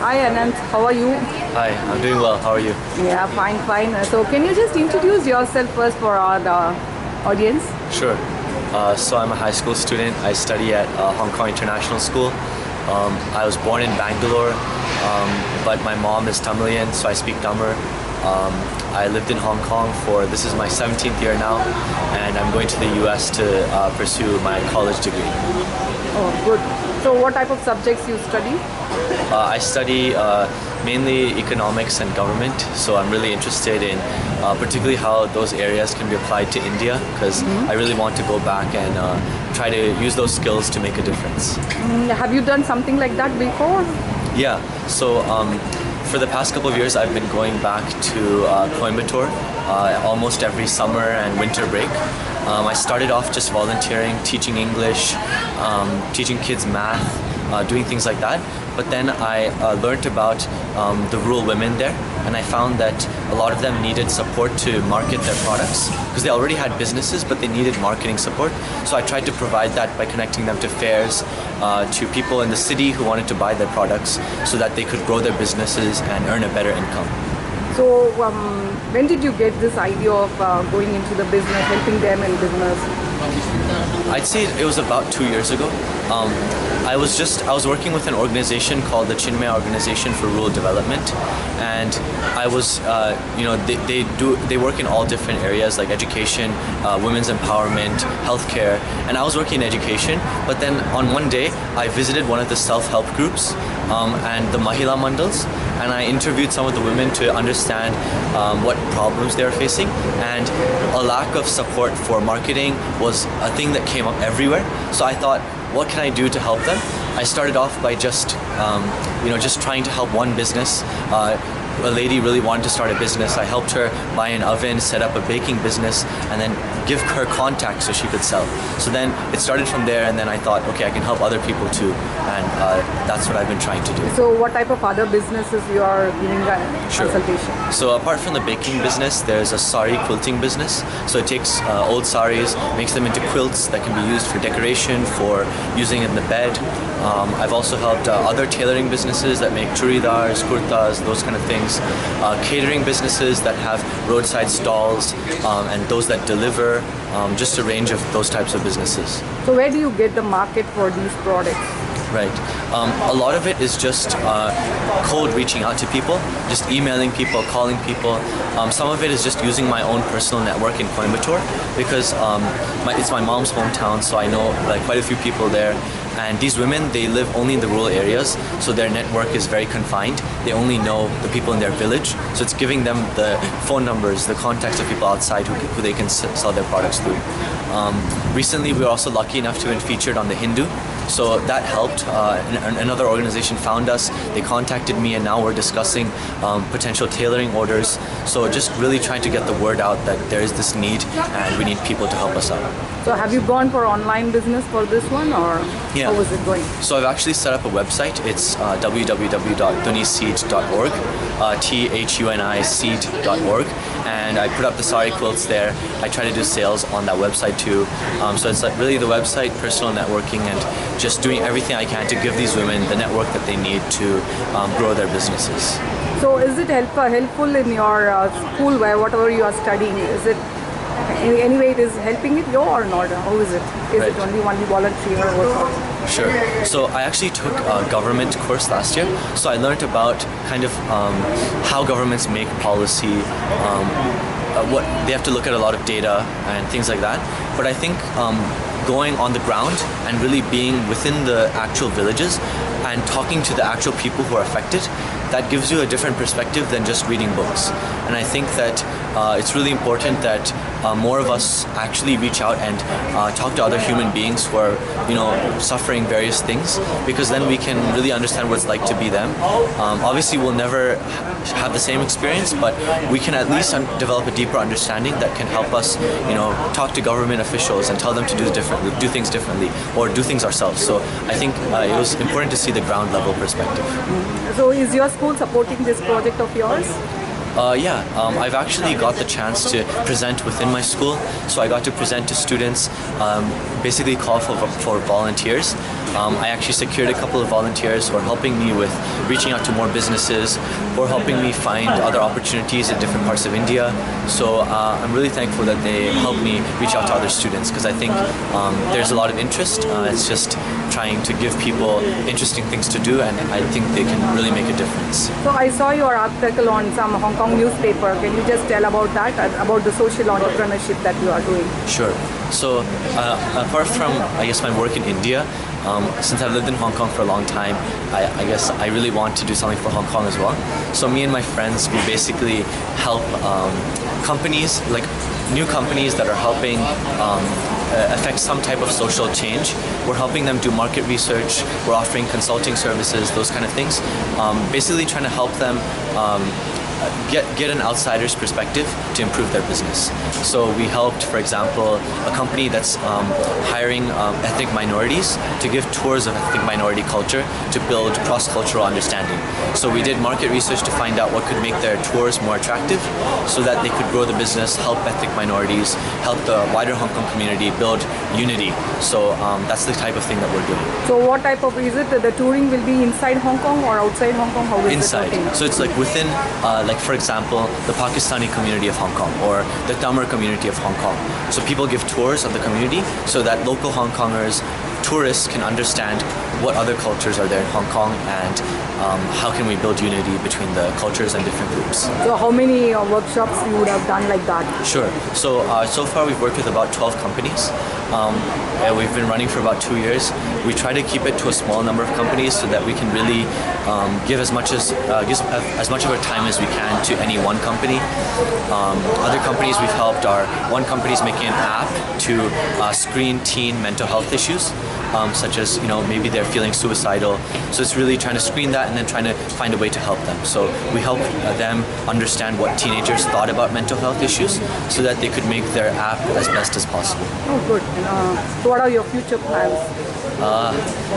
Hi Anant, how are you? Hi, I'm doing well. How are you? Yeah, fine, fine. So can you just introduce yourself first for our audience? Sure. So I'm a high school student. I study at Hong Kong International School. I was born in Bangalore, but my mom is Tamilian, so I speak Tamil. I lived in Hong Kong this is my 17th year now, and I'm going to the US to pursue my college degree. Oh, good. So what type of subjects you study? I study mainly economics and government, so I'm really interested in particularly how those areas can be applied to India, because I really want to go back and try to use those skills to make a difference. Have you done something like that before? Yeah, so for the past couple of years I've been going back to Coimbatore almost every summer and winter break. I started off just volunteering, teaching English, teaching kids math, doing things like that. But then I learned about the rural women there, and I found that a lot of them needed support to market their products because they already had businesses, but they needed marketing support. So I tried to provide that by connecting them to fairs, to people in the city who wanted to buy their products so that they could grow their businesses and earn a better income. So when did you get this idea of going into the business, helping them in business? I'd say it was about 2 years ago. I was working with an organization called the Chinmaya Organization for Rural Development, and I was, they work in all different areas like education, women's empowerment, healthcare, and I was working in education. But then on one day, I visited one of the self-help groups and the Mahila Mandals, and I interviewed some of the women to understand what problems they are facing, and a lack of support for marketing was a thing that came up everywhere. So I thought, what can I do to help them? I started off by just trying to help one business. A lady really wanted to start a business. I helped her buy an oven, set up a baking business, and then give her contacts so she could sell. So then it started from there, and then I thought, okay, I can help other people too, and that's what I've been trying to do. So what type of other businesses you are giving consultation? So apart from the baking business, there's a sari quilting business. So it takes old saris, makes them into quilts that can be used for decoration, for using in the bed. I've also helped other tailoring businesses that make churidars, kurtas, those kind of things. Catering businesses that have roadside stalls and those that deliver, just a range of those types of businesses. So where do you get the market for these products? Right. A lot of it is just cold reaching out to people, just emailing people, calling people. Some of it is just using my own personal network in Coimbatore because it's my mom's hometown, so I know quite a few people there. And these women, they live only in the rural areas, so their network is very confined. They only know the people in their village, so it's giving them the phone numbers, the contacts of people outside who they can sell their products through. Recently, we were also lucky enough to be featured on The Hindu, so that helped. Another organization found us, they contacted me, and now we're discussing potential tailoring orders. So just really trying to get the word out that there is this need and we need people to help us out. So have you gone for online business for this one, or how was it going? So I've actually set up a website. It's www.thuniseed.org, THUNI-seed.org, and I put up the sari quilts there. I try to do sales on that website too. So it's really the website, personal networking, and just doing everything I can to give these women the network that they need to grow their businesses. So is it helpful in your school, where whatever you are studying? Is it in any way it is helping it or not? How is it? Is it only volunteer or what? Sure. So I actually took a government course last year. So I learned about kind of how governments make policy, what they have to look at a lot of data and things like that. But I think going on the ground and really being within the actual villages and talking to the actual people who are affected, that gives you a different perspective than just reading books. And I think that it's really important that more of us actually reach out and talk to other human beings who are, suffering various things, because then we can really understand what it's like to be them. Obviously, we'll never have the same experience, but we can at least develop a deeper understanding that can help us, talk to government officials and tell them to do things differently, or do things ourselves. So I think it was important to see the ground level perspective. So is your school supporting this project of yours? I've actually got the chance to present within my school. So I got to present to students, basically call for volunteers. I actually secured a couple of volunteers who are helping me with reaching out to more businesses or helping me find other opportunities in different parts of India. So I'm really thankful that they help me reach out to other students because I think there's a lot of interest. It's just trying to give people interesting things to do, and I think they can really make a difference. So I saw your article on some Hong Kong newspaper. Can you just tell about that, about the social entrepreneurship that you are doing? Sure. So apart from, I guess, my work in India, since I've lived in Hong Kong for a long time, I guess I really want to do something for Hong Kong as well. So me and my friends, we basically help companies, like new companies that are helping affect some type of social change. We're helping them do market research, we're offering consulting services, those kind of things. Basically trying to help them get an outsider's perspective to improve their business. So we helped, for example, a company that's hiring ethnic minorities to give tours of ethnic minority culture to build cross-cultural understanding. So we did market research to find out what could make their tours more attractive so that they could grow the business, help ethnic minorities, help the wider Hong Kong community build unity. So that's the type of thing that we're doing. So what type of, is it the touring will be inside Hong Kong or outside Hong Kong? How is Inside. it? So it's like within, like for example, the Pakistani community of Hong Kong or the Tamil community of Hong Kong. So people give tours of the community so that local Hong Kongers, tourists can understand what other cultures are there in Hong Kong and how can we build unity between the cultures and different groups. So how many workshops you would have done like that? Sure. So so far we've worked with about 12 companies. And we've been running for about 2 years. We try to keep it to a small number of companies so that we can really give as much of our time as we can to any one company. Other companies we've helped are, one company is making an app to screen teen mental health issues, such as, you know, maybe they're feeling suicidal. So it's really trying to screen that and then trying to find a way to help them. So we help them understand what teenagers thought about mental health issues so that they could make their app as best as possible. Oh, good. So what are your future plans?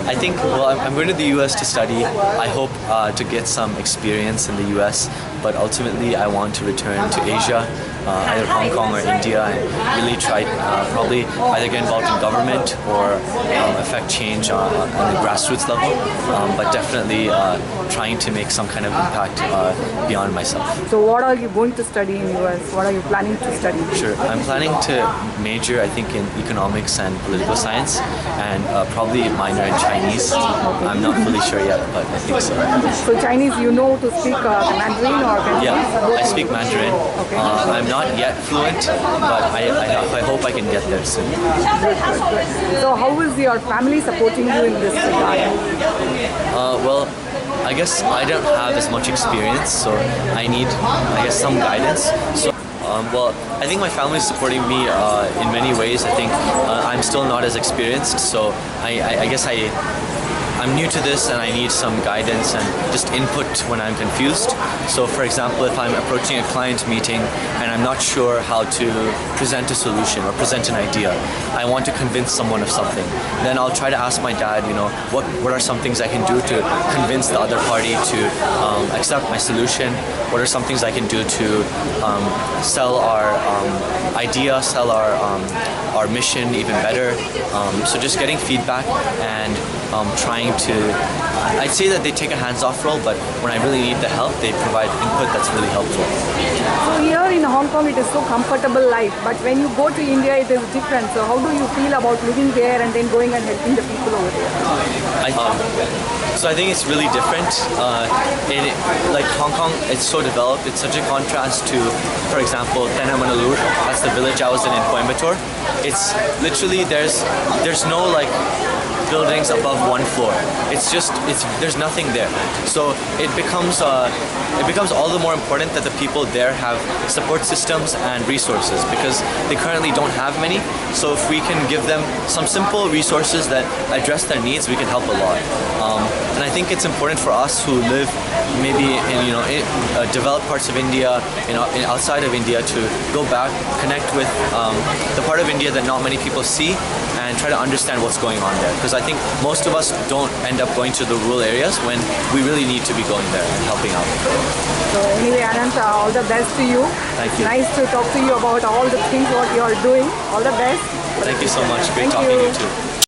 I think, well, I'm going to the US to study. I hope to get some experience in the US, but ultimately I want to return to Asia, either Hong Kong or India, and really try probably either get involved in government or affect change on the grassroots level, but definitely trying to make some kind of impact beyond myself. So what are you going to study in US? What are you planning to study? Sure. I'm planning to major, I think, in economics and political science, and probably minor in Chinese. I'm not fully sure yet, but I think so. So Chinese, you know to speak Mandarin or Cantonese? Yeah, I speak Mandarin. Okay. I'm not yet fluent, but I hope I can get there soon. So how is your family supporting you in this regard? Well, I guess I don't have as much experience, so I need, I guess, some guidance. So, well, I think my family is supporting me in many ways. I think I'm still not as experienced, so I guess I'm new to this and I need some guidance and just input when I'm confused. So for example, if I'm approaching a client meeting and I'm not sure how to present a solution or present an idea, I want to convince someone of something, then I'll try to ask my dad, you know, what are some things I can do to convince the other party to accept my solution? What are some things I can do to sell our idea, sell our mission even better? So just getting feedback and trying to, I'd say that they take a hands-off role, but when I really need the help, they provide input that's really helpful. So here in Hong Kong, it is so comfortable life, but when you go to India, it is different. So how do you feel about living there and then going and helping the people over there? So I think it's really different. Like Hong Kong, it's so developed. It's such a contrast to, for example, Tenamanalur. That's the village I was in Coimbatore. It's literally there's no like buildings above one floor. There's nothing there. So it becomes all the more important that the people there have support systems and resources because they currently don't have many. So if we can give them some simple resources that address their needs, we can help a lot. And I think it's important for us who live maybe in developed parts of India, outside of India, to go back, connect with the part of India that not many people see, and try to understand what's going on there. Because I think most of us don't end up going to the rural areas when we really need to be going there and helping out. So anyway, Anant, all the best to you. Thank you. Nice to talk to you about all the things what you are doing. All the best. Thank you so much. Great talking to you too.